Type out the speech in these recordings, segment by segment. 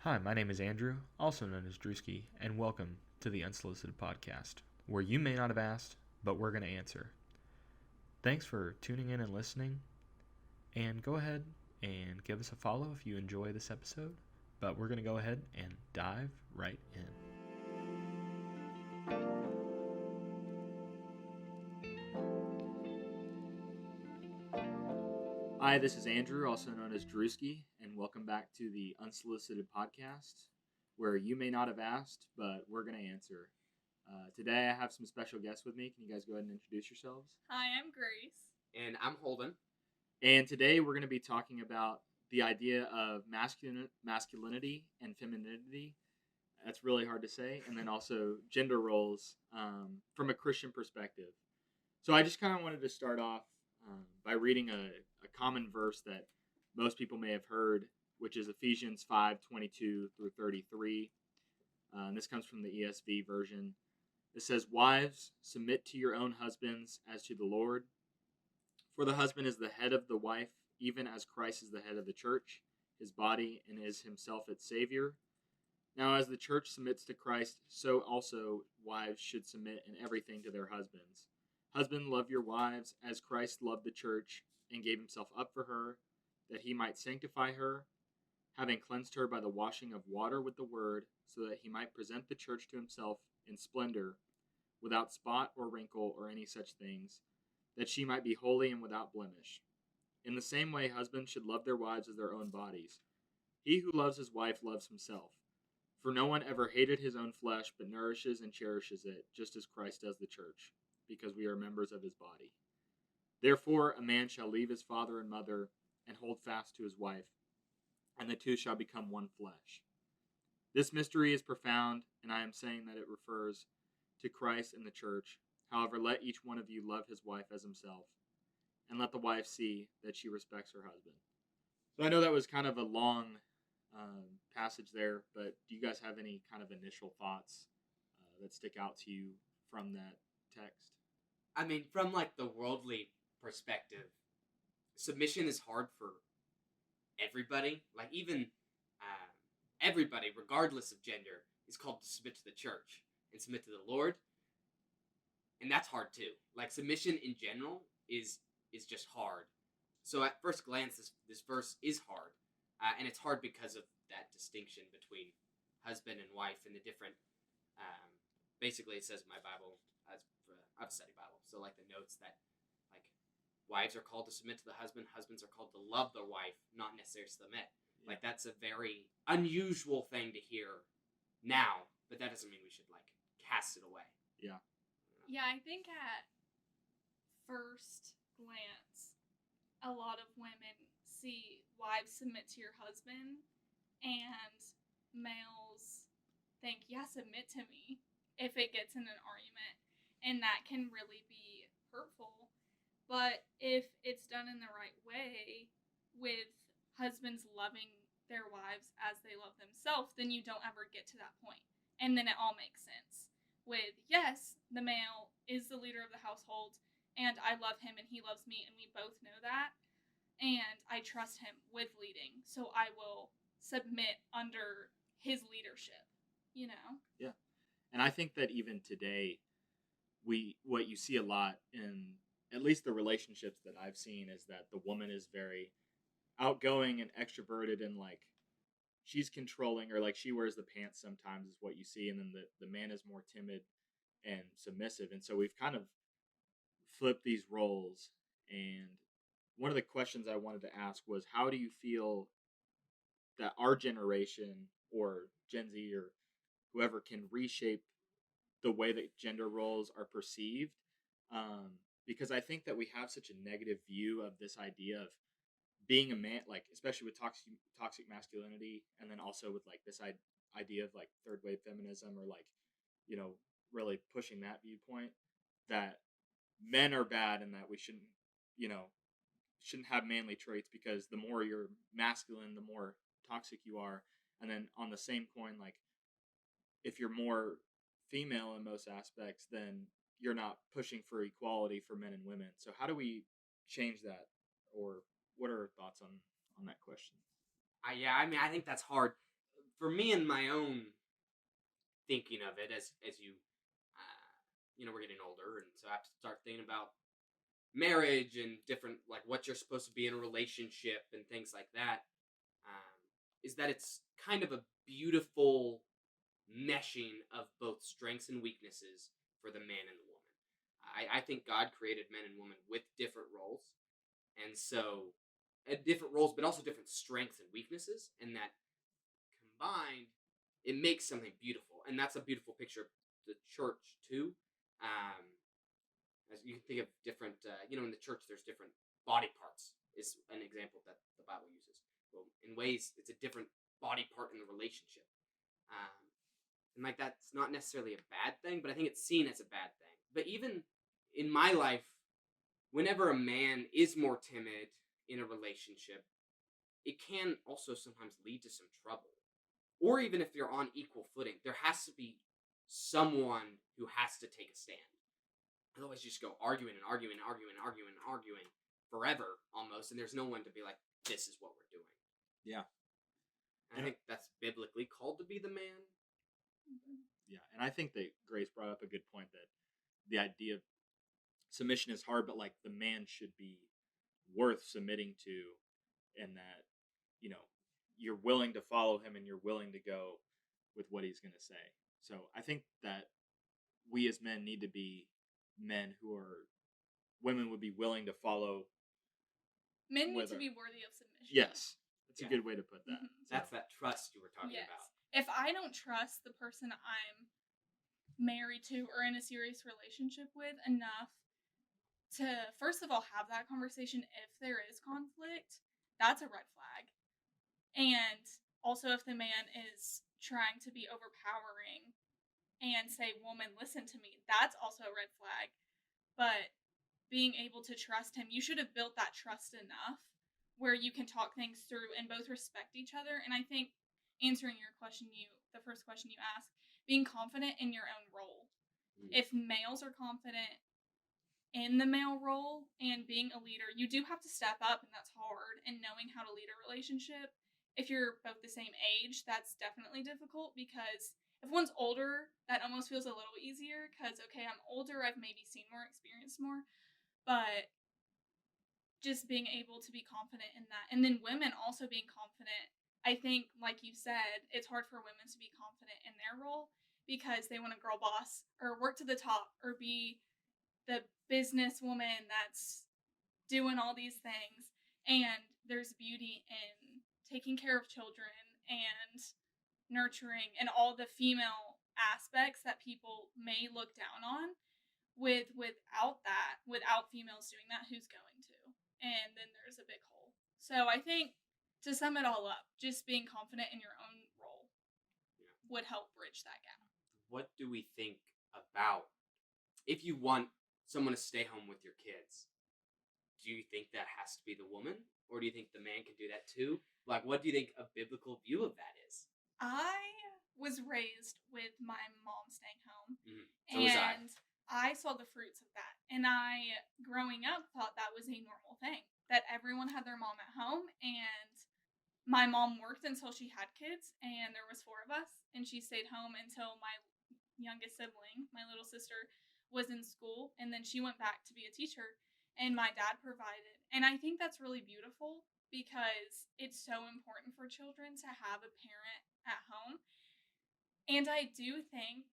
Hi, my name is Andrew, also known as Drewski, and welcome to the Unsolicited podcast, where you may not have asked, but we're going to answer. Thanks for tuning in and listening, and go ahead and give us a follow if you enjoy this episode, but we're going to go ahead and dive right in. Hi, this is Andrew, also known as Drewski, and welcome back to the Unsolicited podcast, where you may not have asked, but we're going to answer. Today I have some special guests with me. Can you guys go ahead and introduce yourselves? Hi, I'm Grace. And I'm Holden. And today we're going to be talking about the idea of masculinity and femininity. That's really hard to say. And then also gender roles from a Christian perspective. So I just kind of wanted to start off by reading a common verse that most people may have heard, which is Ephesians 5:22 through 33. This comes from the ESV version. It says, "Wives, submit to your own husbands as to the Lord. For the husband is the head of the wife, even as Christ is the head of the church, his body, and is himself its Savior. Now as the church submits to Christ, so also wives should submit in everything to their husbands. Husband, love your wives as Christ loved the church and gave himself up for her, that he might sanctify her, having cleansed her by the washing of water with the word, so that he might present the church to himself in splendor, without spot or wrinkle or any such things, that she might be holy and without blemish. In the same way, husbands should love their wives as their own bodies. He who loves his wife loves himself. For no one ever hated his own flesh, but nourishes and cherishes it, just as Christ does the church, because we are members of his body. Therefore, a man shall leave his father and mother and hold fast to his wife, and the two shall become one flesh. This mystery is profound, and I am saying that it refers to Christ and the church. However, let each one of you love his wife as himself, and let the wife see that she respects her husband." So I know that was kind of a long passage there, but do you guys have any kind of initial thoughts that stick out to you from that text? I mean, from like the worldly perspective, submission is hard for everybody. Like even everybody, regardless of gender, is called to submit to the church and submit to the Lord, and that's hard too. Like submission in general is just hard. So at first glance, this verse is hard, and it's hard because of that distinction between husband and wife and the different. Basically, it says in my Bible, I have a study Bible, so like the notes that like wives are called to submit to the husband, husbands are called to love their wife, not necessarily submit. Yeah. Like that's a very unusual thing to hear now, but that doesn't mean we should like cast it away. Yeah. Yeah, I think at first glance, a lot of women see wives submit to your husband, and males think, yeah, submit to me if it gets in an argument, and that can really be hurtful. But if it's done in the right way, with husbands loving their wives as they love themselves, then you don't ever get to that point. And then it all makes sense. With, yes, the male is the leader of the household, and I love him and he loves me, and we both know that, and I trust him with leading, so I will submit under his leadership, you know? Yeah. And I think that even today, what you see a lot in at least the relationships that I've seen is that the woman is very outgoing and extroverted, and like she's controlling, or like she wears the pants sometimes is what you see, and then the man is more timid and submissive. And so we've kind of flipped these roles. And one of the questions I wanted to ask was, how do you feel that our generation or Gen Z or whoever can reshape the way that gender roles are perceived? Because I think that we have such a negative view of this idea of being a man, like especially with toxic masculinity, and then also with like this idea of like third wave feminism, or like, you know, really pushing that viewpoint that men are bad and that we shouldn't have manly traits, because the more you're masculine, the more toxic you are. And then on the same coin, like if you're more female in most aspects, then you're not pushing for equality for men and women. So how do we change that, or what are our thoughts on that question? Yeah, I mean, I think that's hard. for me and my own thinking of it, as you, we're getting older, and so I have to start thinking about marriage and different, like, what you're supposed to be in a relationship and things like that. Is that it's kind of a beautiful meshing of both strengths and weaknesses for the man and the woman. I think God created men and women with different roles, and so different roles, but also different strengths and weaknesses, and that combined, it makes something beautiful, and that's a beautiful picture of the church too. As you can think of different, in the church, there's different body parts. Is an example that the Bible uses. Well, in ways, it's a different body part in the relationship, and like that's not necessarily a bad thing, but I think it's seen as a bad thing. But even in my life, whenever a man is more timid in a relationship, it can also sometimes lead to some trouble. Or even if you're on equal footing, there has to be someone who has to take a stand. Otherwise, you just go arguing and arguing and arguing and arguing and arguing forever almost, and there's no one to be like, this is what we're doing. Yeah. And I think that's biblically called to be the man. Yeah, and I think that Grace brought up a good point that the idea of submission is hard, but like the man should be worth submitting to, and that, you're willing to follow him and you're willing to go with what he's going to say. So I think that we as men need to be men who are, women would be willing to follow. Men need to be worthy of submission. Yes, that's a good way to put that. Mm-hmm. That's that trust you were talking about. If I don't trust the person I'm married to or in a serious relationship with enough to, first of all, have that conversation if there is conflict, that's a red flag. And also if the man is trying to be overpowering and say, woman, listen to me, that's also a red flag. But being able to trust him, you should have built that trust enough where you can talk things through and both respect each other. And I think answering your question, the first question you asked, being confident in your own role. If males are confident in the male role and being a leader, you do have to step up, and that's hard, and knowing how to lead a relationship. If you're both the same age, that's definitely difficult, because if one's older, that almost feels a little easier because, okay, I'm older, I've maybe seen more, experienced more, but just being able to be confident in that. And then women also being confident. I think, like you said, it's hard for women to be confident in their role because they want to girl boss or work to the top or be the businesswoman that's doing all these things. And there's beauty in taking care of children and nurturing and all the female aspects that people may look down on. Without females doing that, who's going to? And then there's a big hole. So I think, to sum it all up, just being confident in your own role would help bridge that gap. What do we think about, if you want someone to stay home with your kids, do you think that has to be the woman? Or do you think the man can do that too? Like, what do you think a biblical view of that is? I was raised with my mom staying home. So was I. And I saw the fruits of that. And I, growing up, thought that was a normal thing. That everyone had their mom at home. And my mom worked until she had kids. And there was 4 of us. And she stayed home until my youngest sibling, my little sister, was in school. And then she went back to be a teacher. And my dad provided. And I think that's really beautiful because it's so important for children to have a parent at home. And I do think,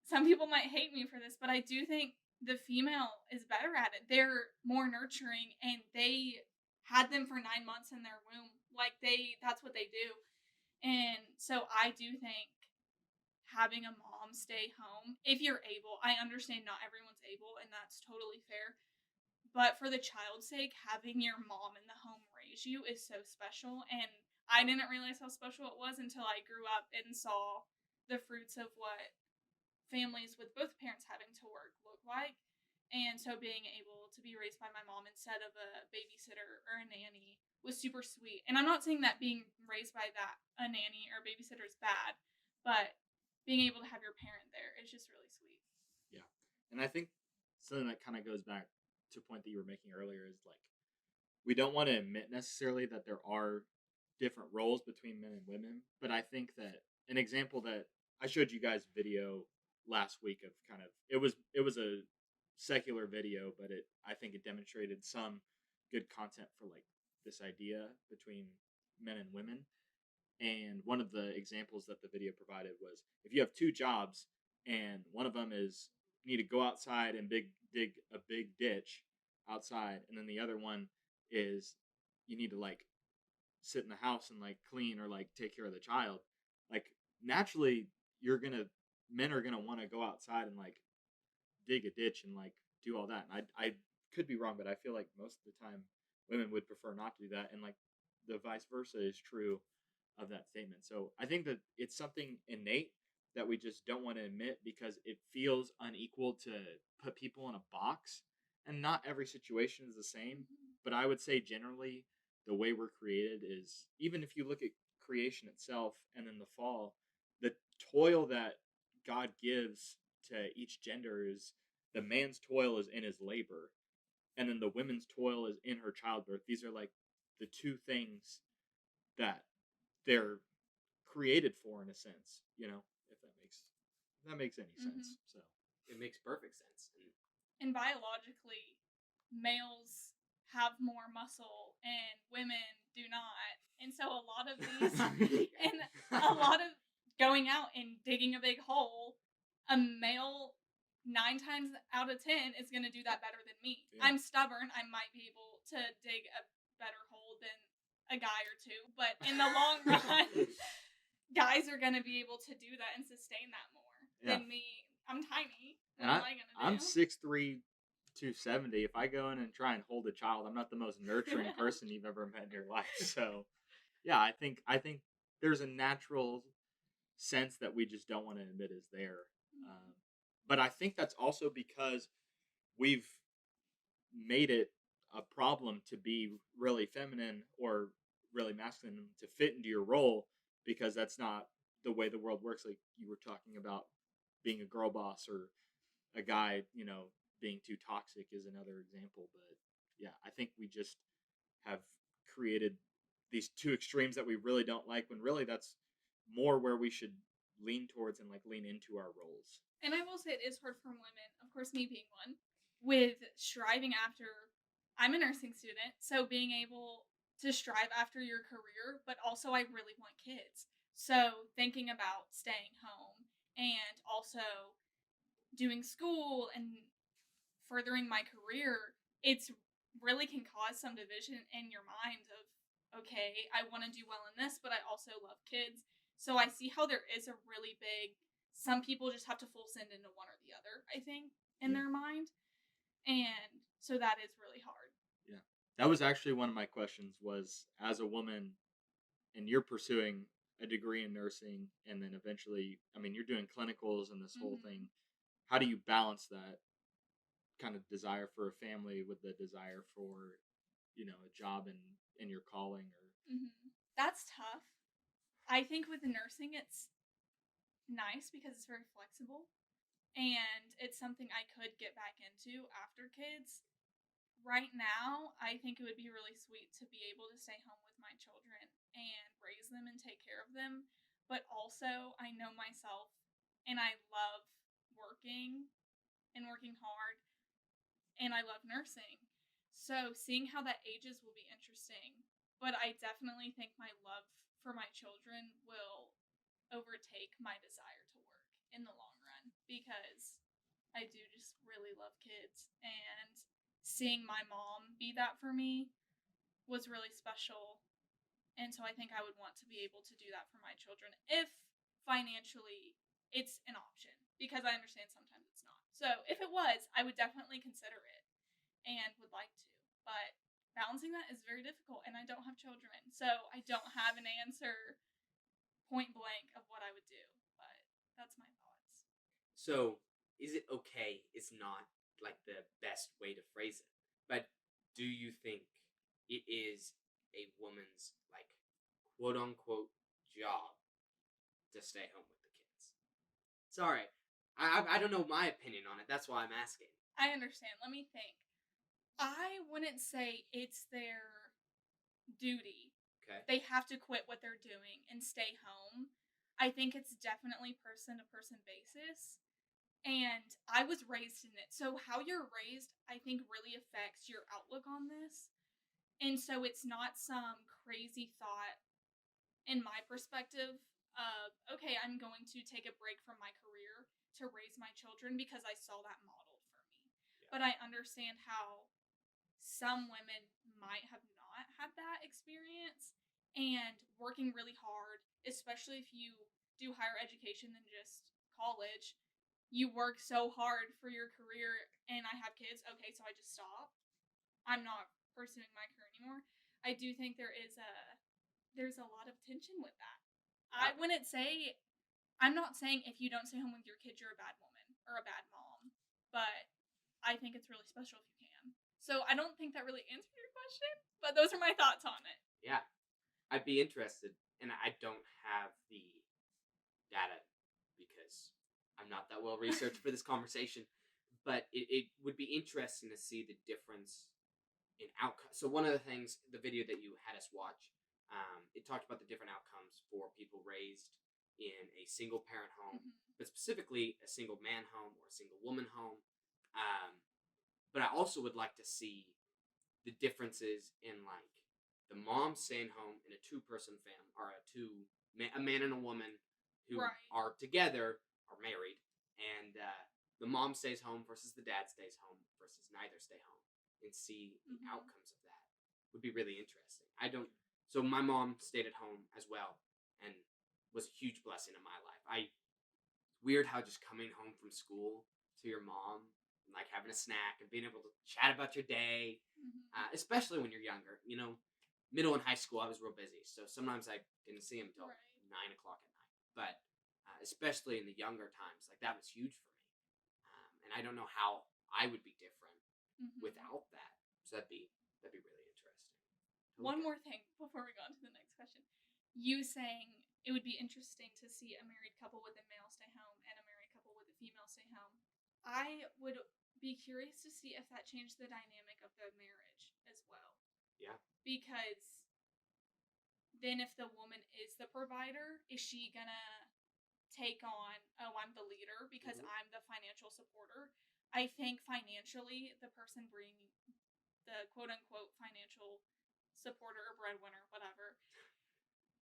some people might hate me for this, but I do think the female is better at it. They're more nurturing, and they had them for 9 months in their womb. That's what they do. And so I do think having a mom stay home, if you're able, I understand not everyone's able, and that's totally fair. But for the child's sake, having your mom in the home raise you is so special. And I didn't realize how special it was until I grew up and saw the fruits of what families with both parents having to work look like. And so being able to be raised by my mom instead of a babysitter or a nanny was super sweet. And I'm not saying that being raised by a nanny or babysitter is bad, but being able to have your parent there is just really sweet. Yeah. And I think something that kind of goes back to a point that you were making earlier is, like, we don't want to admit necessarily that there are different roles between men and women, but I think that an example that I showed you guys video last week of kind of it was a secular video, but I think it demonstrated some good content for like this idea between men and women. And one of the examples that the video provided was if you have two jobs and one of them is you need to go outside and dig a big ditch outside, and then the other one is you need to like sit in the house and like clean or like take care of the child. Like naturally, men are gonna want to go outside and like dig a ditch and like do all that. And I could be wrong, but I feel like most of the time women would prefer not to do that, and like the vice versa is true of that statement. So I think that it's something innate that we just don't want to admit because it feels unequal to put people in a box, and not every situation is the same. But I would say generally the way we're created is, even if you look at creation itself and then the fall, the toil that God gives to each gender is the man's toil is in his labor, and then the women's toil is in her childbirth. These are like the two things that they're created for, in a sense, if that makes any sense. So it makes perfect sense. And biologically, males have more muscle and women do not. And so a lot of these and a lot of going out and digging a big hole, a male 9 times out of 10 is going to do that better than me. Yeah. I'm stubborn. I might be able to dig a better hole than a guy or two, but in the long run, guys are going to be able to do that and sustain that more than me. I'm tiny. What am I going to do? I'm 6'3", 270. If I go in and try and hold a child, I'm not the most nurturing person you've ever met in your life. So, yeah, I think there's a natural sense that we just don't want to admit is there. But I think that's also because we've made it a problem to be really feminine or really masculine to fit into your role, because that's not the way the world works. Like you were talking about being a girl boss, or a guy, being too toxic is another example. But yeah, I think we just have created these two extremes that we really don't like, when really that's more where we should lean towards and like lean into our roles. And I will say it is hard for women, of course, me being one, with striving after. I'm a nursing student, so being able to strive after your career, but also I really want kids. So thinking about staying home and also doing school and furthering my career, it's really can cause some division in your mind of, okay, I want to do well in this, but I also love kids. So I see how there is a really big, some people just have to full send into one or the other, I think, in their mind. And so that is really hard. Yeah. That was actually one of my questions was, as a woman, and you're pursuing a degree in nursing, and then eventually, you're doing clinicals and this whole thing. How do you balance that kind of desire for a family with the desire for, a job and your calling? Or That's tough. I think with nursing, it's nice because it's very flexible, and it's something I could get back into after kids. Right now, I think it would be really sweet to be able to stay home with my children and raise them and take care of them. But also, I know myself, and I love working and working hard, and I love nursing. So seeing how that ages will be interesting. But I definitely think my love for my children will overtake my desire to work in the long run, because I do just really love kids, and seeing my mom be that for me was really special. And so I think I would want to be able to do that for my children if financially it's an option, because I understand sometimes it's not. So if it was, I would definitely consider it and would like to. But balancing that is very difficult, and I don't have children, so I don't have an answer point blank of what I would do. But that's my thoughts. So is it okay? It's not like the best way to phrase it, but do you think it is a woman's like quote unquote job to stay home with the kids? Sorry, I don't know my opinion on it. That's why I'm asking. I understand. Let me think. I wouldn't say it's their duty. Okay. they have to quit what they're doing and stay home. I think it's definitely person-to-person basis. And I was raised in it. So how you're raised, I think, really affects your outlook on this. And so it's not some crazy thought, in my perspective, of, okay, I'm going to take a break from my career to raise my children because I saw that modeled for me. Yeah. But I understand how some women might have not had that experience, and working really hard, especially if you do higher education than just college, you work so hard for your career, and I have kids, okay, so I just stop. I'm not pursuing my career anymore. I do think there's a lot of tension with that. I wouldn't say, I'm not saying if you don't stay home with your kids, you're a bad woman or a bad mom, but I think it's really special if you can. So I don't think that really answered your question, but those are my thoughts on it. Yeah. I'd be interested, and I don't have the data because I'm not that well researched for this conversation, but it would be interesting to see the difference in outcome. So one of the things, the video that you had us watch, it talked about the different outcomes for people raised in a single parent home, but specifically a single man home or a single woman home. But I also would like to see the differences in, like, the mom staying home in a two-person family, or a man and a woman who are together, are married, and the mom stays home versus the dad stays home versus neither stay home, and see the outcomes of that. Would be really interesting. So my mom stayed at home as well, and was a huge blessing in my life. Weird how just coming home from school to your mom, and like having a snack and being able to chat about your day, especially when you're younger. You know, middle and high school, I was real busy, so sometimes I didn't see him until 9 o'clock at night. But especially in the younger times, like, that was huge for me. And I don't know how I would be different without that. So that'd be really interesting. One more thing before we go on to the next question. You saying it would be interesting to see a married couple with a male stay home and a married couple with a female stay home. I would be curious to see if that changed the dynamic of the marriage as well. Yeah. Because then if the woman is the provider, is she gonna take on, oh, I'm the leader because I'm the financial supporter? I think financially, the person bringing the quote-unquote financial supporter or breadwinner, whatever,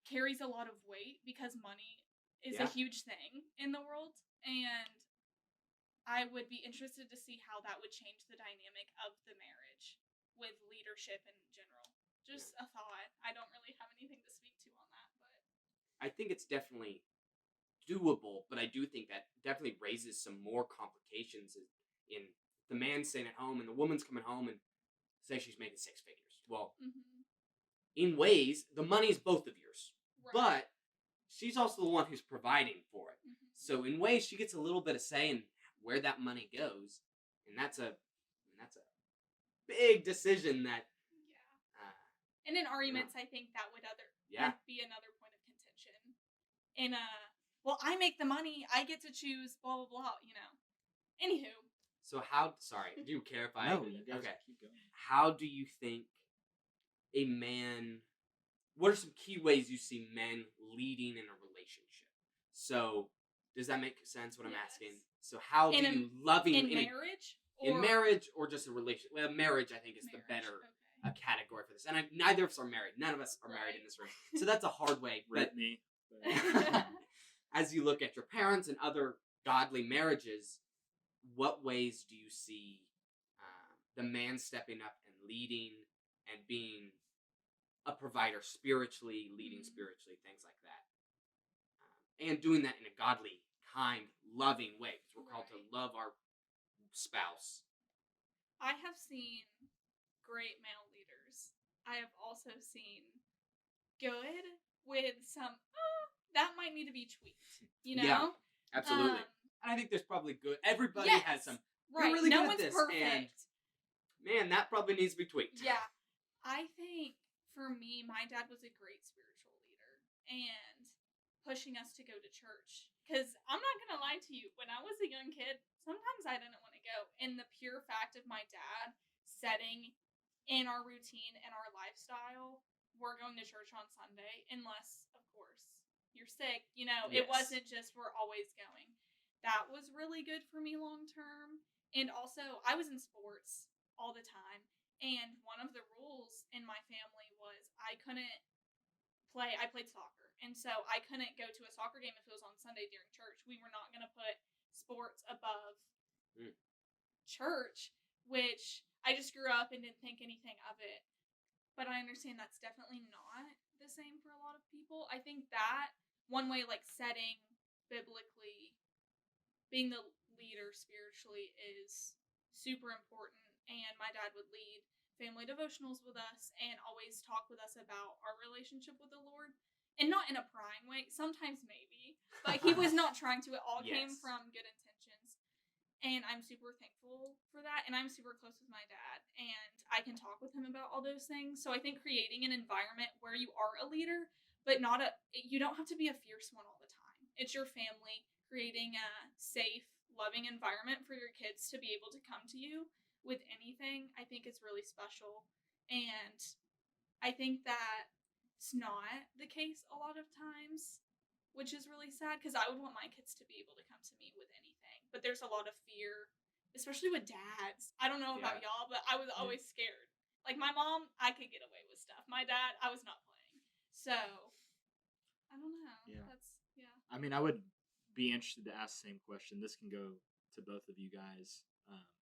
carries a lot of weight because money is a huge thing in the world. And I would be interested to see how that would change the dynamic of the marriage with leadership in general. Just a thought. I don't really have anything to speak to on that, but I think it's definitely doable, but I do think that definitely raises some more complications in the man staying at home and the woman's coming home and say she's making six figures. Well, in ways, the money's both of yours, but she's also the one who's providing for it. So in ways, she gets a little bit of say in where that money goes, and that's a big decision that. And in arguments, I think that would be another point of contention. Well, I make the money, I get to choose, blah blah blah. You know. Anywho. So do you care if I? No, you guys keep going. How do you think a man? What are some key ways you see men leading in a relationship? So, does that make sense? What I'm asking. So, how do you loving in marriage? In marriage or just a relationship? Well, marriage, I think, is the better category for this. And neither of us are married. None of us are married in this room. So that's a hard way. But me. As you look at your parents and other godly marriages, what ways do you see the man stepping up and leading and being a provider spiritually, leading spiritually, things like that? And doing that in a godly, kind, loving way. Because we're called to love our spouse. I have seen great male leaders. I have also seen good with some, that might need to be tweaked, you know? Yeah, absolutely. And I think there's probably good. Everybody has some. Right. You're really no good at one's this, perfect. And man, that probably needs to be tweaked. Yeah. I think for me, my dad was a great spiritual leader and pushing us to go to church. Because I'm not going to lie to you, when I was a young kid, sometimes I didn't want to go. And the pure fact of my dad setting in our routine and our lifestyle we're going to church on Sunday, unless, of course, you're sick. You know, Yes. it wasn't just we're always going. That was really good for me long term. And also, I was in sports all the time. And one of the rules in my family was I couldn't play. I played soccer. And so I couldn't go to a soccer game if it was on Sunday during church. We were not going to put sports above church, which I just grew up and didn't think anything of it. But I understand that's definitely not the same for a lot of people. I think that one way, like setting biblically, being the leader spiritually is super important. And my dad would lead family devotionals with us and always talk with us about our relationship with the Lord. And not in a prying way, sometimes maybe, but he was not trying to. It all came Yes. from good intentions. And I'm super thankful for that. And I'm super close with my dad. And I can talk with him about all those things. So I think creating an environment where you are a leader, but you don't have to be a fierce one all the time. It's your family. Creating a safe, loving environment for your kids to be able to come to you with anything, I think is really special. And I think that's not the case a lot of times, which is really sad, because I would want my kids to be able to come to me with anything. But there's a lot of fear, especially with dads. I don't know about y'all, but I was always scared. Like my mom, I could get away with stuff. My dad, I was not playing. So, I don't know. Yeah. Yeah. I mean, I would be interested to ask the same question. This can go to both of you guys.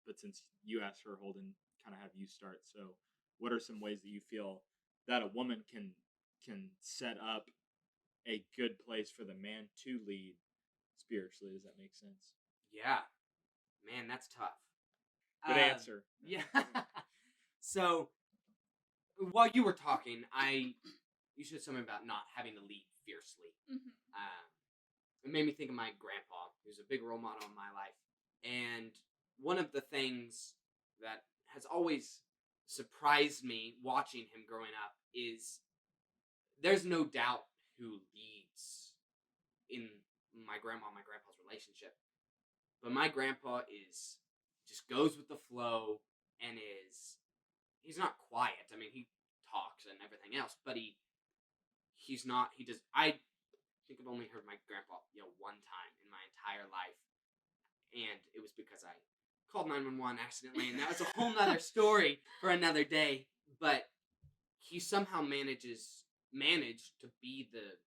But since you asked her, Holden, kind of have you start. So what are some ways that you feel that a woman can set up a good place for the man to lead spiritually? Does that make sense? Yeah. Man, that's tough. Good answer. Yeah. So, while you were talking, you said something about not having to lead fiercely. Mm-hmm. It made me think of my grandpa, who's a big role model in my life. And one of the things that has always surprised me watching him growing up is there's no doubt who leads in my grandma and my grandpa's relationship. But my grandpa just goes with the flow and he's not quiet. I mean, he talks and everything else, but I think I've only heard my grandpa yell one time in my entire life. And it was because I called 911 accidentally, and that was a whole nother story for another day. But he somehow managed to be the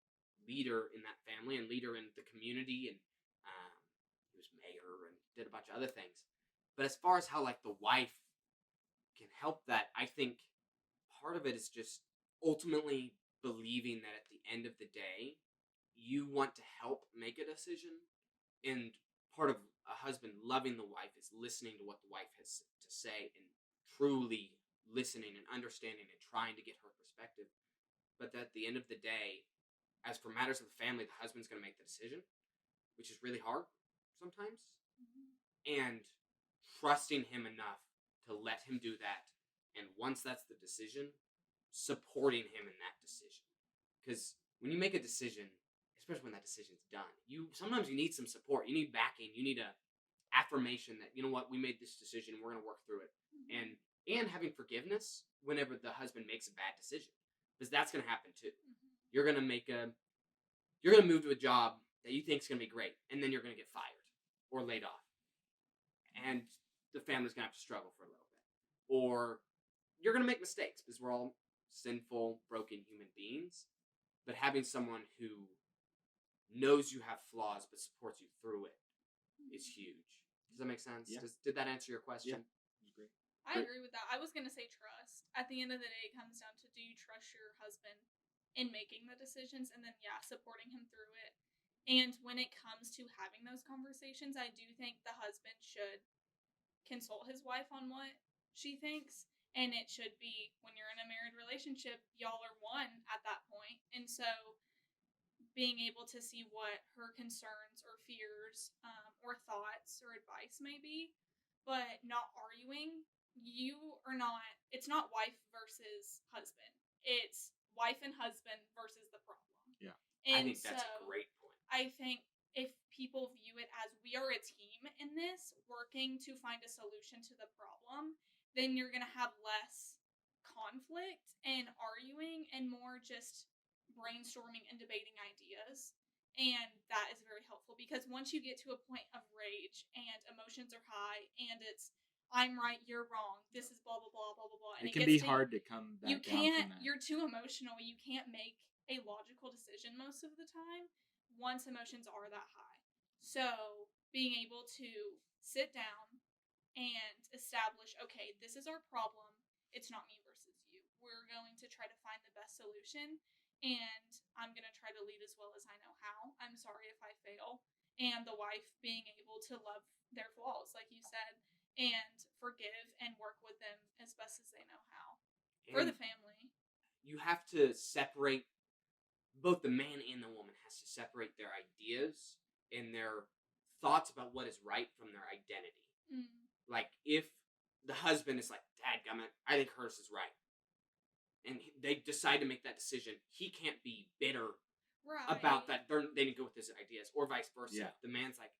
leader in that family and leader in the community, and he was mayor and did a bunch of other things. But as far as how like the wife can help that, I think part of it is just ultimately believing that at the end of the day, you want to help make a decision, and part of a husband loving the wife is listening to what the wife has to say and truly listening and understanding and trying to get her perspective. But at the end of the day, as for matters of the family, the husband's going to make the decision, which is really hard sometimes. Mm-hmm. And trusting him enough to let him do that. And once that's the decision, supporting him in that decision. Because when you make a decision, especially when that decision's done, sometimes you need some support. You need backing. You need a affirmation that, you know what, we made this decision and we're going to work through it. Mm-hmm. And having forgiveness whenever the husband makes a bad decision, because that's going to happen too. Mm-hmm. You're going to move to a job that you think is going to be great, and then you're going to get fired or laid off, and the family's going to have to struggle for a little bit. Or you're going to make mistakes, because we're all sinful, broken human beings. But having someone who knows you have flaws but supports you through it is huge. Does that make sense? Yeah. Did that answer your question? Yeah, great. I agree with that. I was going to say trust. At the end of the day, it comes down to, do you trust your husband in making the decisions, and then, supporting him through it. And when it comes to having those conversations, I do think the husband should consult his wife on what she thinks. And it should be, when you're in a married relationship, y'all are one at that point. And so being able to see what her concerns or fears or thoughts or advice may be, but not arguing. It's not wife versus husband. It's wife and husband versus the problem. Yeah. And I think that's a great point. I think if people view it as we are a team in this, working to find a solution to the problem, then you're going to have less conflict and arguing and more just brainstorming and debating ideas. And that is very helpful because once you get to a point of rage and emotions are high and it's I'm right, you're wrong, this is blah blah blah blah blah blah, and It can gets be hard to come back you down can't from that. you're too emotional, you can't make a logical decision most of the time once emotions are that high. So being able to sit down and establish, okay, this is our problem. It's not me versus you. We're going to try to find the best solution, and I'm going to try to lead as well as I know how. I'm sorry if I fail. And the wife being able to love their flaws, like you said, and forgive and work with them as best as they know how for the family. You have to separate, both the man and the woman has to separate their ideas and their thoughts about what is right from their identity. Like, if the husband is like, dadgummit, I think hers is right, and they decide to make that decision, he can't be bitter about that. They didn't go with his ideas, or vice versa. Yeah. The man's like,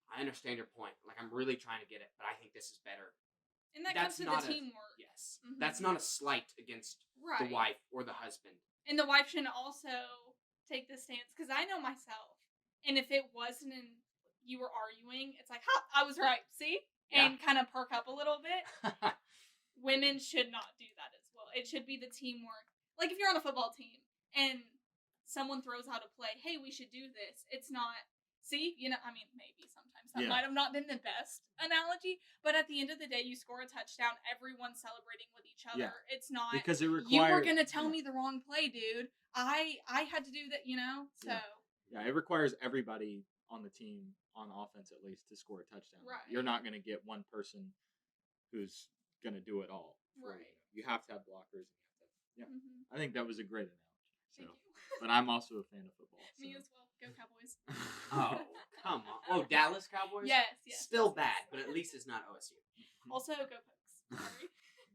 I understand your point. Like, I'm really trying to get it, but I think this is better. And that's comes to the teamwork. Yes. Mm-hmm. That's not a slight against the wife or the husband. And the wife should also take this stance, because I know myself. And if it wasn't you were arguing, it's like, ha, I was right, see? And kind of perk up a little bit. Women should not do that as well. It should be the teamwork. Like, if you're on a football team and someone throws out a play, hey, we should do this. It's not, see? You know, I mean, maybe sometimes that might have not been the best analogy, but at the end of the day, you score a touchdown, everyone's celebrating with each other. Yeah. It's not, because it requires, you were going to tell me the wrong play, dude. I had to do that, you know? So. Yeah, it requires everybody on the team, on offense at least, to score a touchdown. Right. You're not going to get one person who's going to do it all. Right. You have to have blockers. Yeah. Mm-hmm. I think that was a great analogy. So. Thank you. But I'm also a fan of football. So. Me as well. Go Cowboys. Oh, come on. Oh, Dallas Cowboys? Yes. Still bad, but at least it's not OSU. Also, go Pokes. Sorry.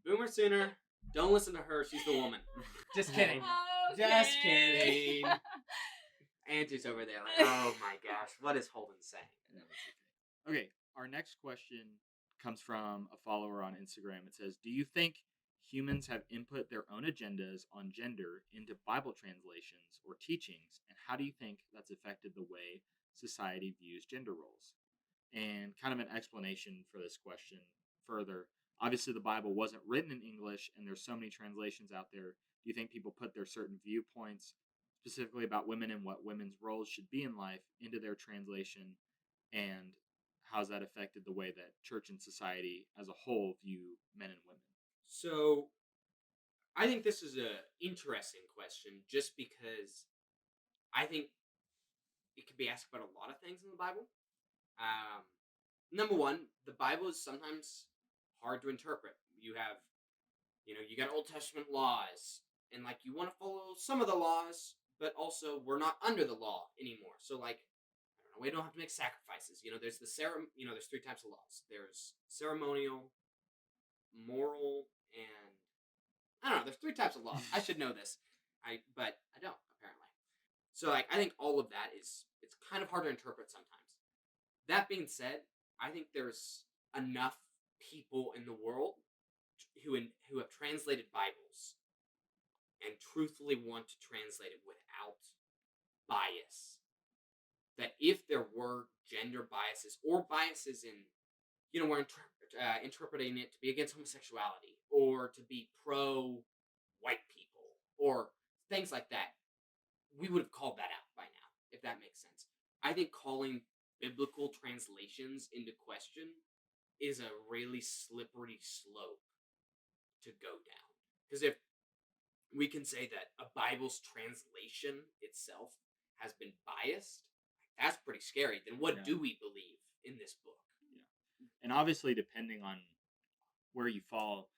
Boomer Sooner. Don't listen to her. She's the woman. Just kidding. Okay. Just kidding. Andrew's over there like, oh my gosh, what is Holden saying? Okay, our next question comes from a follower on Instagram. It says, do you think humans have input their own agendas on gender into Bible translations or teachings, and how do you think that's affected the way society views gender roles? And kind of an explanation for this question further. Obviously, the Bible wasn't written in English, and there's so many translations out there. Do you think people put their certain viewpoints, specifically about women and what women's roles should be in life, into their translation, and how's that affected the way that church and society as a whole view men and women? So, I think this is an interesting question, just because I think it could be asked about a lot of things in the Bible. Number one, the Bible is sometimes hard to interpret. You have, you got Old Testament laws, and like you want to follow some of the laws, but also we're not under the law anymore. So like, I don't know, we don't have to make sacrifices. There's there's 3 types of laws. There's ceremonial, moral, and I don't know. There's 3 types of laws. I should know this, but I don't apparently. So like, I think all of that it's kind of hard to interpret sometimes. That being said, I think there's enough people in the world who have translated Bibles and truthfully want to translate it without bias, that if there were gender biases or biases in, we're interpreting it to be against homosexuality or to be pro-white people or things like that, we would have called that out by now, if that makes sense. I think calling biblical translations into question is a really slippery slope to go down. Because if we can say that a Bible's translation itself has been biased, that's pretty scary. Then what do we believe in this book? Yeah. And obviously, depending on where you fall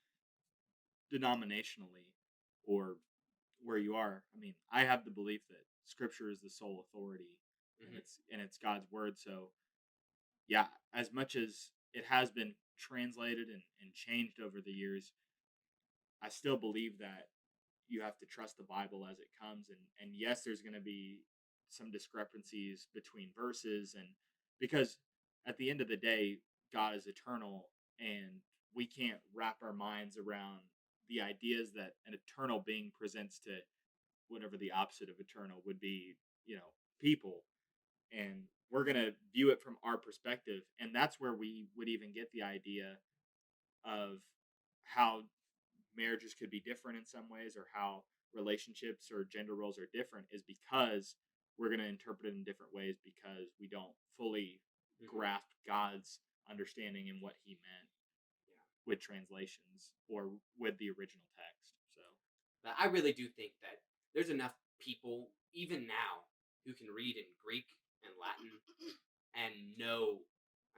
denominationally or where you are, I mean, I have the belief that Scripture is the sole authority, and it's God's word. So, yeah, as much as it has been translated and changed over the years, I still believe that you have to trust the Bible as it comes. And yes, there's going to be some discrepancies between verses, and because at the end of the day, God is eternal, and we can't wrap our minds around the ideas that an eternal being presents to whatever the opposite of eternal would be, people. And we're going to view it from our perspective. And that's where we would even get the idea of how marriages could be different in some ways, or how relationships or gender roles are different, is because we're going to interpret it in different ways because we don't fully grasp God's understanding and what he meant with translations or with the original text. So But I really do think that there's enough people, even now, who can read in Greek and Latin and know,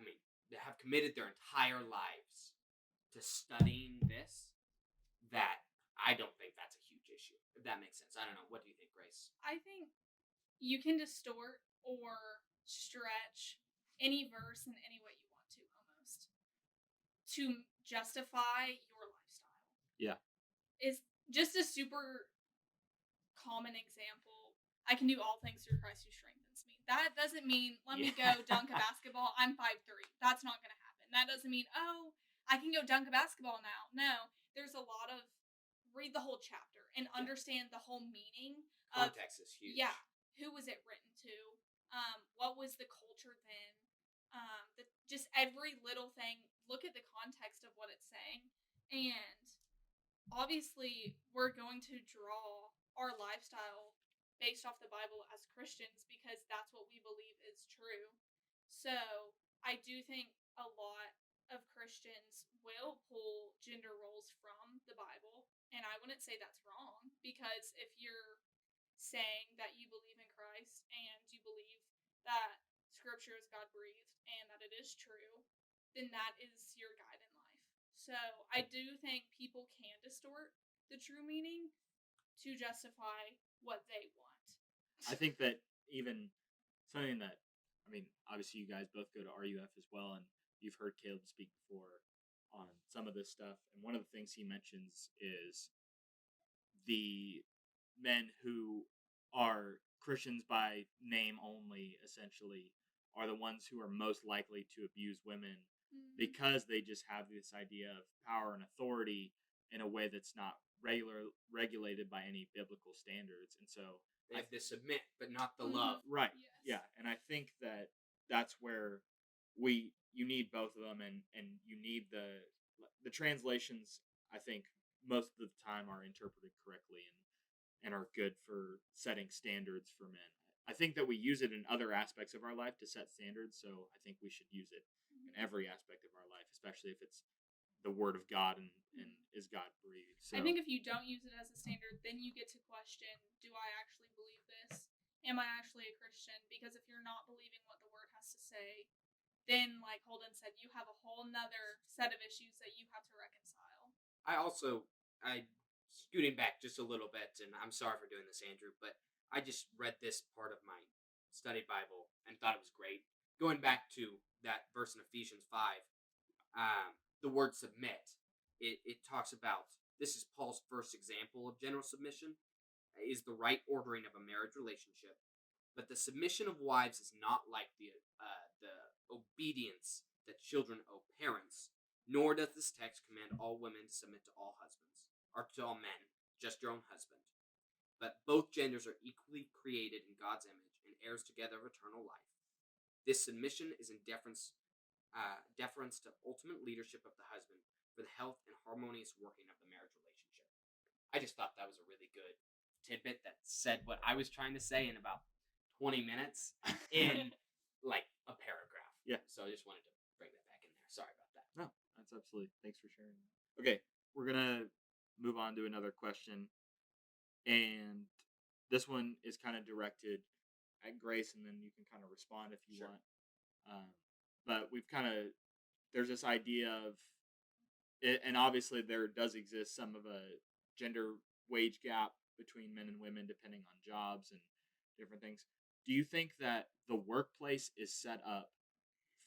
they have committed their entire lives to studying this, that I don't think that's a huge issue, if that makes sense. I don't know. What do you think, Grace? I think you can distort or stretch any verse in any way you want to, almost, to justify your lifestyle. Yeah. Is just a super common example. I can do all things through Christ who strengthens me. That doesn't mean, let me go dunk a basketball. I'm 5'3". That's not going to happen. That doesn't mean, I can go dunk a basketball now. No, there's a lot of, read the whole chapter and understand the whole meaning. Context is huge. Yeah. Who was it written to? What was the culture then? Just every little thing. Look at the context of what it's saying. And obviously, we're going to draw our lifestyle based off the Bible as Christians because that's what we believe is true. So I do think a lot of Christians will pull gender roles from the Bible, and I wouldn't say that's wrong, because if you're saying that you believe in Christ and you believe that Scripture is God breathed and that it is true, then that is your guide in life. So I do think people can distort the true meaning to justify what they want. I think that even something that, obviously you guys both go to RUF as well, and you've heard Caleb speak before on some of this stuff. And one of the things he mentions is the men who are Christians by name only, essentially, are the ones who are most likely to abuse women because they just have this idea of power and authority in a way that's not regulated by any biblical standards. And so they have to submit, but not the love. Right. Yes. Yeah. And I think that that's where you need both of them, and you need the translations. I think most of the time are interpreted correctly and are good for setting standards for men. I think that we use it in other aspects of our life to set standards, so I think we should use it in every aspect of our life, especially if it's the Word of God and is God breathed. So I think if you don't use it as a standard, then you get to question, do I actually believe this? Am I actually a Christian? Because if you're not believing what the Word has to say, then, like Holden said, you have a whole nother set of issues that you have to reconcile. Scooting back just a little bit, and I'm sorry for doing this, Andrew, but I just read this part of my study Bible and thought it was great. Going back to that verse in Ephesians 5, the word submit, it talks about, this is Paul's first example of general submission, is the right ordering of a marriage relationship. But the submission of wives is not like the obedience that children owe parents, nor does this text command all women to submit to all husbands, or to all men, just your own husband. But both genders are equally created in God's image and heirs together of eternal life. This submission is in deference to ultimate leadership of the husband for the health and harmonious working of the marriage relationship. I just thought that was a really good tidbit that said what I was trying to say in about 20 minutes in like a paragraph. Yeah. So I just wanted to bring that back in there. Sorry about that. No, that's absolutely. Thanks for sharing that. Okay, we're gonna move on to another question, and this one is kind of directed at Grace, and then you can kind of respond if you want. But there's this idea of, and obviously there does exist some of a gender wage gap between men and women depending on jobs and different things. Do you think that the workplace is set up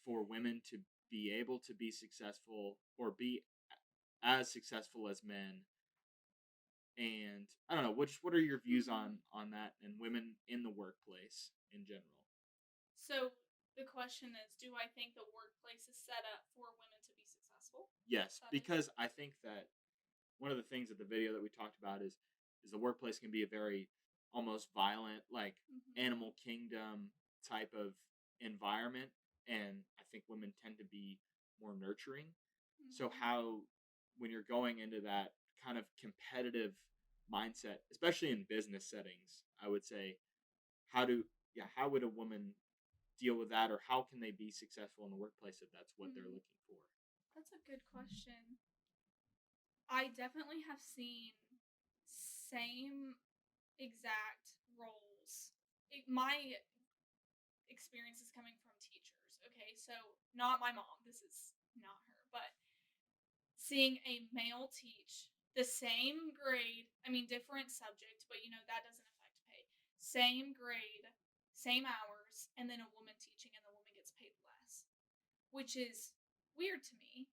for women to be able to be successful or be as successful as men? And I don't know, what are your views on that and women in the workplace in general? So the question is, do I think the workplace is set up for women to be successful? Yes, because I think that one of the things of the video that we talked about is the workplace can be a very almost violent, like animal kingdom type of environment, and I think women tend to be more nurturing. So how, when you're going into that kind of competitive mindset, especially in business settings, I would say, how would a woman deal with that, or how can they be successful in the workplace if that's what they're looking for? That's a good question. I definitely have seen same exact roles. My experience is coming from teachers. Okay, so not my mom. This is not her, but seeing a male teach the same grade, I mean, different subject, but that doesn't affect pay. Same grade, same hours, and then a woman teaching and the woman gets paid less, which is weird to me.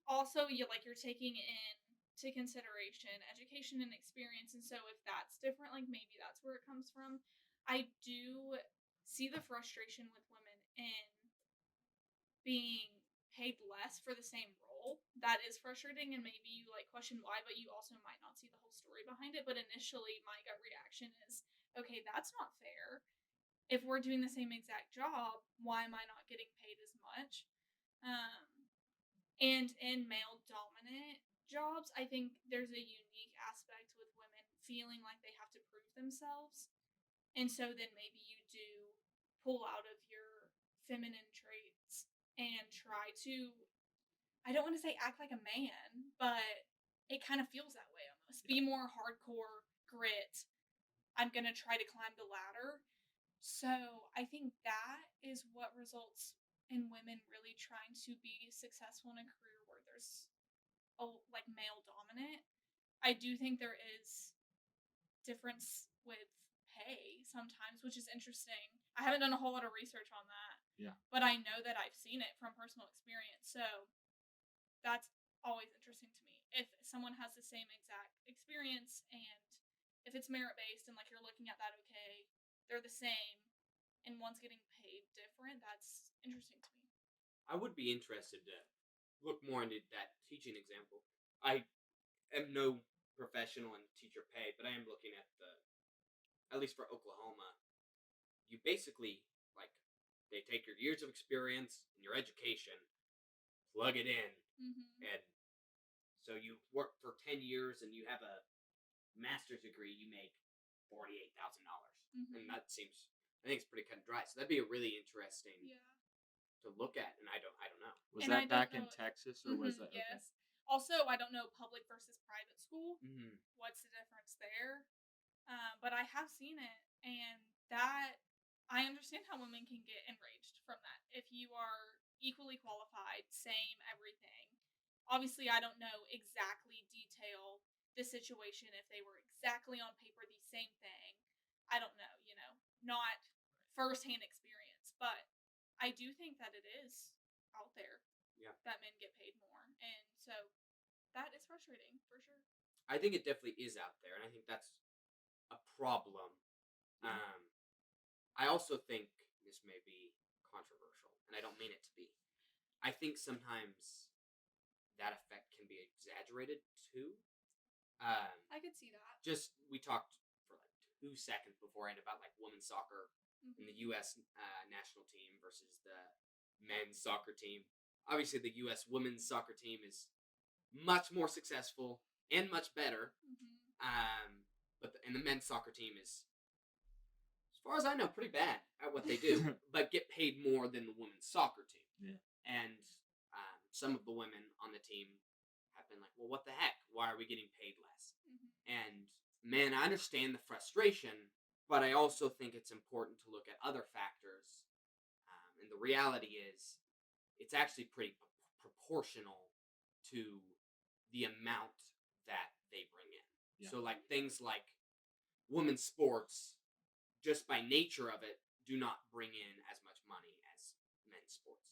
Also, you're taking into consideration education and experience, and so if that's different, like maybe that's where it comes from. I do see the frustration with women in being paid less for the same role. That is frustrating, and maybe you question why, but you also might not see the whole story behind it. But initially, my gut reaction is, okay, that's not fair. If we're doing the same exact job, why am I not getting paid as much? And in male dominant jobs, I think there's a unique aspect with women feeling like they have to prove themselves. And so then maybe you do pull out of your feminine traits and try to, I don't want to say act like a man, but it kind of feels that way almost. Be more hardcore, grit. I'm going to try to climb the ladder. So I think that is what results in women really trying to be successful in a career where there's male dominant. I do think there is difference with pay sometimes, which is interesting. I haven't done a whole lot of research on that. Yeah. But I know that I've seen it from personal experience. So that's always interesting to me. If someone has the same exact experience and if it's merit based and you're looking at that, okay, they're the same and one's getting paid different, that's interesting to me. I would be interested to look more into that teaching example. I am no professional in teacher pay, but I am looking at at least for Oklahoma, you basically, they take your years of experience and your education, plug it in, and so you work for 10 years and you have a master's degree, you make $48,000. And that seems, I think it's pretty cut and dry. So that'd be a really interesting to look at, and I don't know. Was that back in Texas, or was that? Yes. Okay. Also, I don't know public versus private school. What's the difference there? But I have seen it, and that I understand how women can get enraged from that. If you are equally qualified, same everything. Obviously, I don't know exactly detail the situation if they were exactly on paper the same thing. I don't know, not firsthand experience, but I do think that it is out there that men get paid more, and so that is frustrating for sure. I think it definitely is out there, and I think that's a problem. I also think this may be controversial, and I don't mean it to be. I think sometimes that effect can be exaggerated too. I could see that. Just, we talked for 2 seconds beforehand about women's soccer in the U.S. National team versus the men's soccer team. Obviously, the U.S. women's soccer team is much more successful and much better. But the men's soccer team is, as far as I know, pretty bad at what they do, but get paid more than the women's soccer team. Yeah. And some of the women on the team have been like, well, what the heck? Why are we getting paid less? And man, I understand the frustration, but I also think it's important to look at other factors. And the reality is, it's actually pretty proportional to the amount that they bring in. Yeah. So things like women's sports, just by nature of it, do not bring in as much money as men's sports.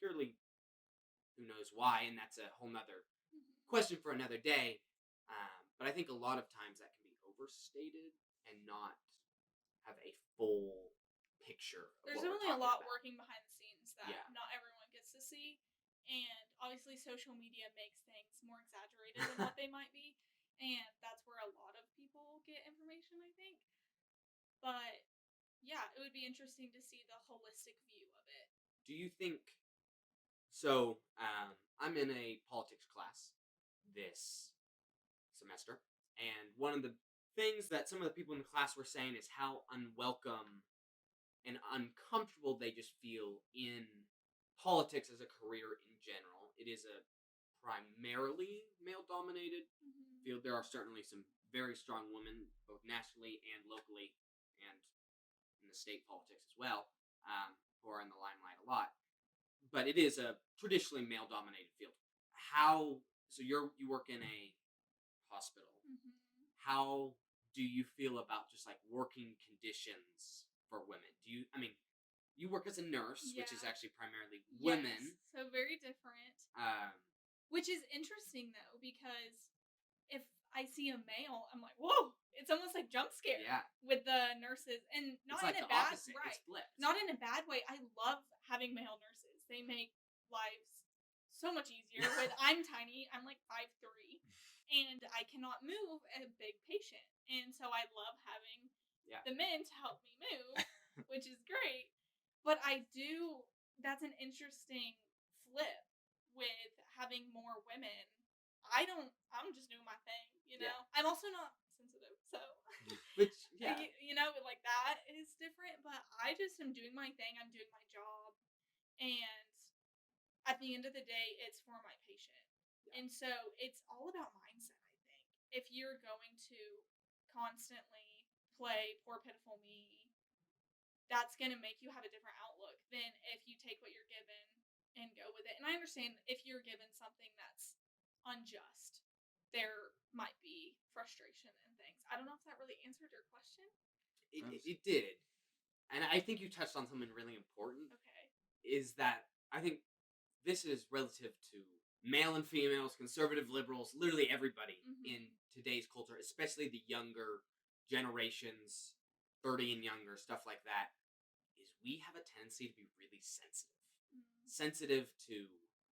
Purely, who knows why, and that's a whole nother question for another day. But I think a lot of times that can be overstated and not have a full picture of There's what only we're a lot about. working behind the scenes that not everyone gets to see. And obviously social media makes things more exaggerated than what they might be. And that's where a lot of people get information, I think. But yeah, it would be interesting to see the holistic view of it. Do you think so? I'm in a politics class this semester, and one of the things that some of the people in the class were saying is how unwelcome and uncomfortable they just feel in politics as a career in general. It is a primarily male-dominated field. There are certainly some very strong women, both nationally and locally, and in the state politics as well, who are in the limelight a lot. But it is a traditionally male-dominated field. So you work in a hospital. How do you feel about just like working conditions for women? You work as a nurse, which is actually primarily women. Yes, so very different. Which is interesting though, because if I see a male, I'm like, whoa! It's almost like jump scare with the nurses, and not it's like in a the bad opposite. right, It's flipped. not in a bad way. I love having male nurses. They make lives so much easier. I'm tiny. I'm like 5'3", and I cannot move a big patient, and so I love having the men to help me move, which is great. But that's an interesting flip with having more women. I'm just doing my thing, you know? Yeah. I'm also not sensitive, so. Which, yeah. You know, like that is different, but I just am doing my thing. I'm doing my job. And at the end of the day, it's for my patient. Yeah. And so it's all about mindset, I think. If you're going to constantly play poor, pitiful me, that's going to make you have a different outlook than if you take what you're given and go with it. And I understand if you're given something that's unjust, there might be frustration and things. I don't know if that really answered your question. It did. And I think you touched on something really important. Okay. Is that I think this is relative to male and females, conservative, liberals, literally everybody in today's culture, especially the younger generations, 30 and younger, stuff like that, is we have a tendency to be really sensitive. Sensitive to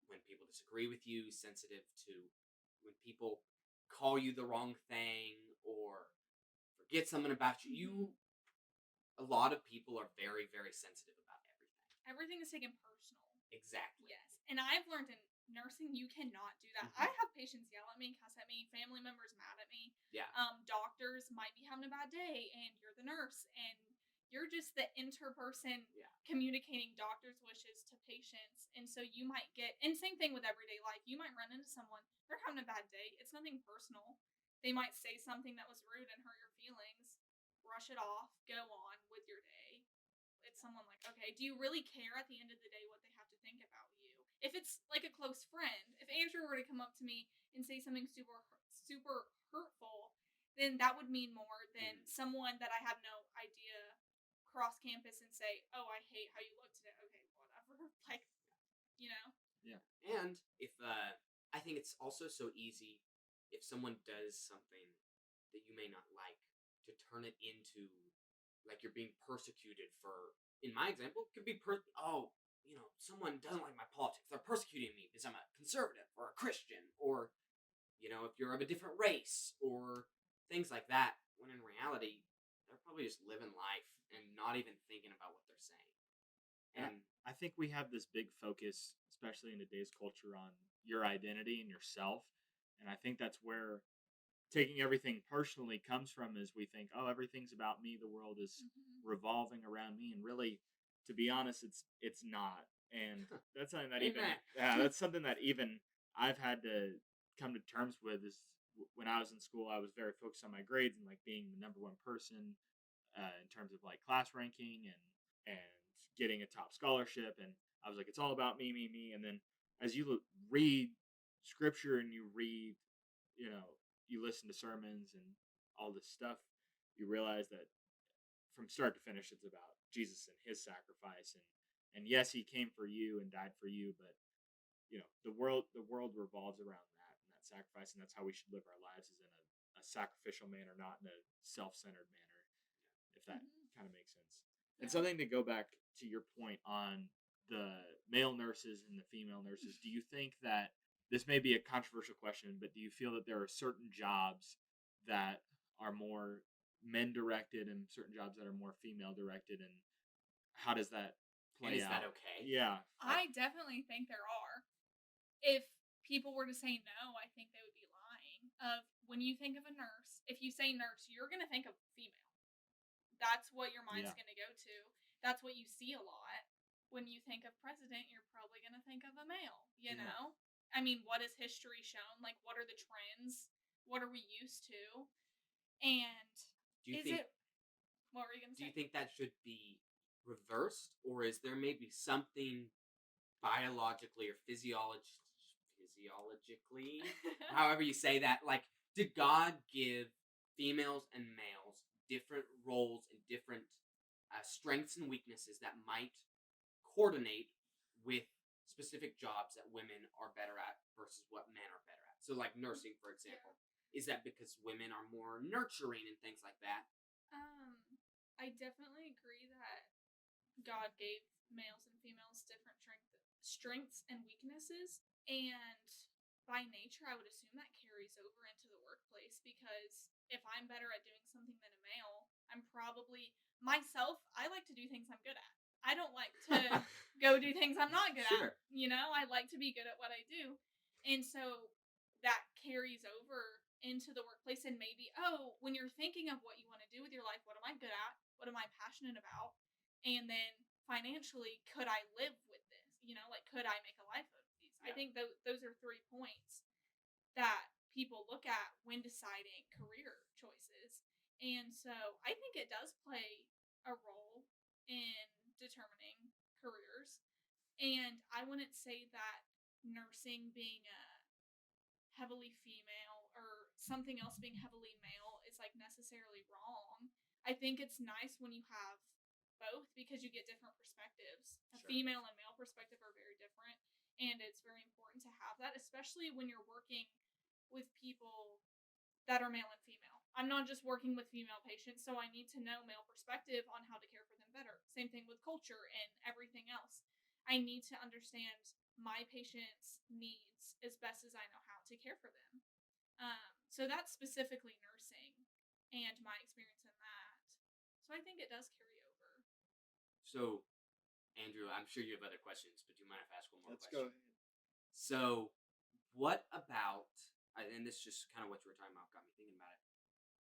when people disagree with you, sensitive to when people call you the wrong thing or forget something about you. A lot of people are very, very sensitive about everything. Everything is taken personal. Exactly. Yes. And I've learned in nursing, you cannot do that. I have patients yell at me, cuss at me, family members mad at me. Yeah. Doctors might be having a bad day, and you're the nurse, and you're just the interperson communicating doctor's wishes to patients. And so you might and same thing with everyday life. You might run into someone, they're having a bad day. It's nothing personal. They might say something that was rude and hurt your feelings. Brush it off, go on with your day. It's someone like, okay, do you really care at the end of the day what they have to think about you? If it's like a close friend, if Andrew were to come up to me and say something super, super hurtful, then that would mean more than someone that I have no idea cross campus and say, oh, I hate how you look today. Okay, whatever. Like, you know? Yeah. And if, I think it's also so easy if someone does something that you may not like to turn it into like you're being persecuted for, in my example, it could be, someone doesn't like my politics. They're persecuting me because I'm a conservative or a Christian or, if you're of a different race or things like that. When in reality, they're probably just living life and not even thinking about what they're saying. And I think we have this big focus, especially in today's culture, on your identity and yourself. And I think that's where taking everything personally comes from, is we think, oh, everything's about me. The world is revolving around me. And really, to be honest, it's not. And that's something that that's something that even I've had to come to terms with. Is when I was in school, I was very focused on my grades and like being the number one person in terms of like class ranking and getting a top scholarship. And I was like, it's all about me, me, me. And then as you read scripture and you read, you listen to sermons and all this stuff, you realize that from start to finish, it's about Jesus and his sacrifice. And yes, he came for you and died for you, but the world revolves around that sacrifice, and that's how we should live our lives, is in a sacrificial manner, not in a self-centered manner, if that kind of makes sense. And something to go back to your point on the male nurses and the female nurses, do you think that this may be a controversial question, but do you feel that there are certain jobs that are more men directed and certain jobs that are more female directed, and how does that And play is that out? okay? Yeah. I definitely think there are. If people were to say no, I think they would be lying. Of when you think of a nurse, if you say nurse, you're going to think of female. That's what your mind's Yeah. going to go to. That's what you see a lot. When you think of president, you're probably going to think of a male, you Yeah. know? I mean, what has history shown? Like, what are the trends? What are we used to? And Do you is think it. What were you going to do say? you think that should be reversed, or is there maybe something biologically or physiologically, however you say that, like, did God give females and males different roles and different strengths and weaknesses that might coordinate with specific jobs that women are better at versus what men are better at? So, like nursing, for example, is that because women are more nurturing and things like that? I definitely agree that God gave males and females different strengths and weaknesses, and by nature, I would assume that carries over into the workplace because if I'm better at doing something than a male, I'm probably myself. I like to do things I'm good at. I don't like to go do things I'm not good Sure. at. You know, I like to be good at what I do, and so that carries over into the workplace. And maybe, when you're thinking of what you want to do with your life, what am I good at? What am I passionate about? And then financially, could I live with this? You know, like, could I make a life of these? I Yeah. think those are 3 points that people look at when deciding career choices. And so I think it does play a role in determining careers. And I wouldn't say that nursing being a heavily female or something else being heavily male is like necessarily wrong. I think it's nice when you have both because you get different perspectives. A Sure. female and male perspective are very different, and it's very important to have that, especially when you're working with people that are male and female. I'm not just working with female patients, so I need to know male perspective on how to care for them better. Same thing with culture and everything else. I need to understand my patient's needs as best as I know how to care for them. So that's specifically nursing and my experience in that. So I think it does carry over. So, Andrew, I'm sure you have other questions, but do you mind if I ask one more Let's question? go ahead. So, what about, and this is just kind of what you were talking about, got me thinking about it.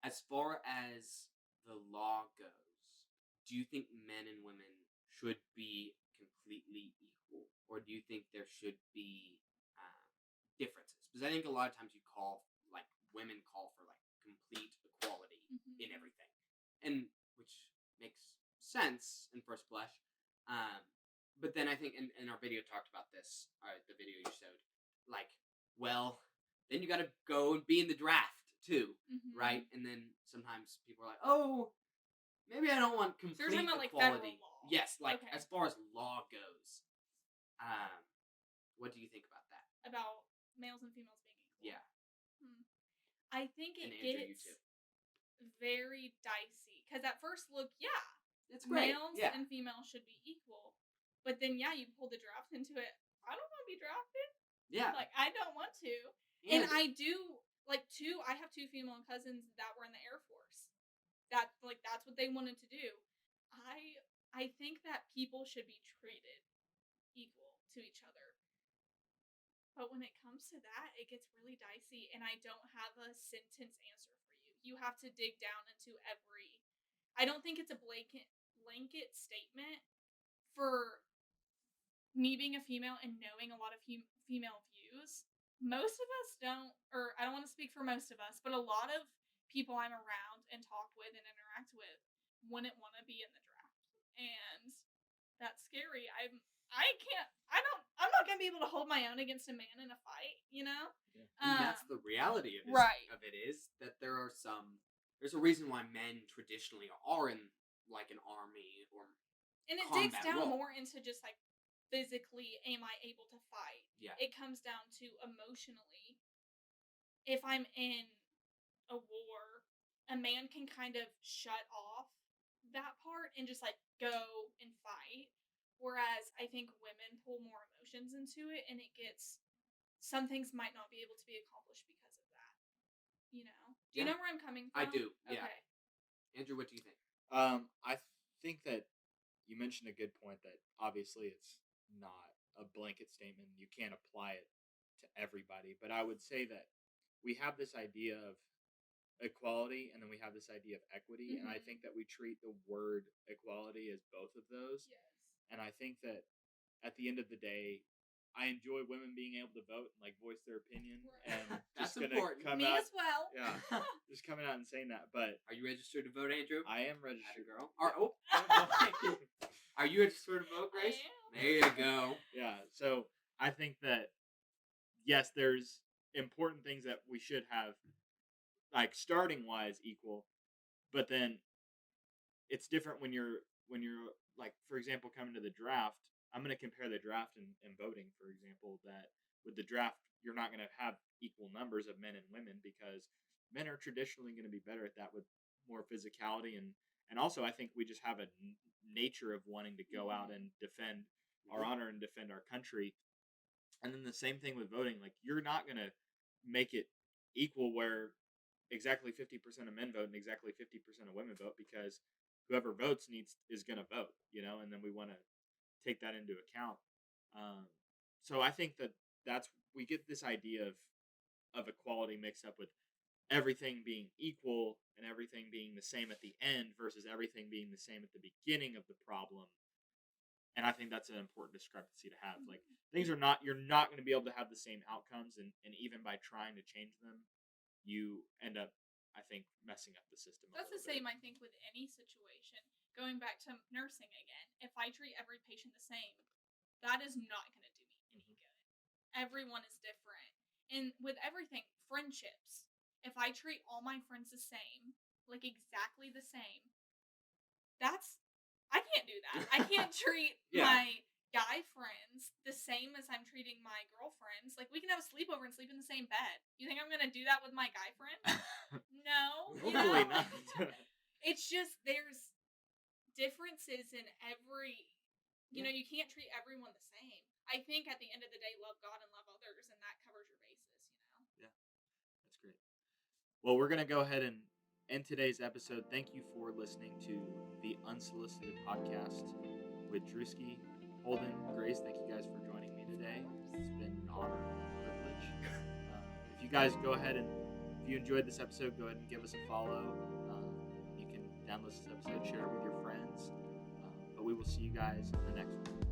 As far as the law goes, do you think men and women should be completely equal? Or do you think there should be differences? Because I think a lot of times women call for like complete equality in everything. And which makes sense in first blush. But then I think in our video talked about this, the video you showed, like, well, then you got to go and be in the draft too, right? And then sometimes people are like, oh, maybe I don't want complete So you're talking about equality. like federal law. Yes, like Okay. as far as law goes, what do you think about that? About males and females being equal. Yeah. I think it And Andrew, you gets too. very dicey because at first look, It's great. males Yeah. and females should be equal, but then you pull the draft into it. I don't want to be drafted. Yeah. Like, I don't want to. And I do I have 2 female cousins that were in the Air Force. That's what they wanted to do. I think that people should be treated equal to each other. But when it comes to that, it gets really dicey, and I don't have a sentence answer for you. You have to dig down into every. I don't think it's a blanket statement for me being a female and knowing a lot of female views. Most of us don't, or I don't want to speak for most of us, but a lot of people I'm around and talk with and interact with wouldn't want to be in the draft, and that's scary. I'm not gonna be able to hold my own against a man in a fight, you know? And that's the reality of it, right. of it is that there's a reason why men traditionally are in like an army or and it combat digs down role. more into just like physically, am I able to fight? Yeah. It comes down to emotionally. If I'm in a war, a man can kind of shut off that part and just like go and fight. Whereas I think women pull more emotions into it, and it gets, some things might not be able to be accomplished because of that. You know? Do you Yeah. know where I'm coming from? I do, yeah. Okay. Andrew, what do you think? I think that you mentioned a good point that obviously it's not a blanket statement. You can't apply it to everybody. But I would say that we have this idea of equality and then we have this idea of equity. And I Mhm. think that we treat the word equality as both of those. Yes. And I think that at the end of the day, I enjoy women being able to vote and like voice their opinion. Right. And That's just gonna important. come Me out, as well. yeah, just coming out and saying that. But Are you registered to vote, Andrew? I am Atta registered. girl. Are you registered to vote, Grace? I am. There you go. Yeah. So I think that yes, there's important things that we should have, like starting wise, equal. But then it's different when you're like, for example, coming to the draft. I'm going to compare the draft and voting, for example. That with the draft, you're not going to have equal numbers of men and women because men are traditionally going to be better at that with more physicality and also I think we just have a nature of wanting to go out and defend our honor and defend our country. And then the same thing with voting. Like you're not going to make it equal where exactly 50% of men vote and exactly 50% of women vote because whoever votes is going to vote, and then we want to take that into account. Um, so I think that's we get this idea of equality mixed up with everything being equal and everything being the same at the end versus everything being the same at the beginning of the problem. And I think that's an important discrepancy to have. Like things are not, you're not going to be able to have the same outcomes, and even by trying to change them, you end up, I think, messing up the system. That's the same, I think, with any situation. Going back to nursing again, if I treat every patient the same, that is not going to do me any good. Everyone is different. And with everything, friendships, if I treat all my friends the same, like exactly the same, I can't do that. I can't treat Yeah. my guy friends the same as I'm treating my girlfriends. Like we can have a sleepover and sleep in the same bed. You think I'm gonna do that with my guy friend? No. Hopefully not. It's just there's differences in every. You know, you can't treat everyone the same. I think at the end of the day, love God and love others, and that covers your basis. Yeah, that's great. Well, we're gonna go ahead and end today's episode. Thank you for listening to the Unsolicited podcast with Drewski, Holden, Grace. Thank you guys for joining me today. It's been an honor and a privilege. If you guys go ahead and if you enjoyed this episode, go ahead and give us a follow. You can download this episode, share it with your friends. But we will see you guys in the next one.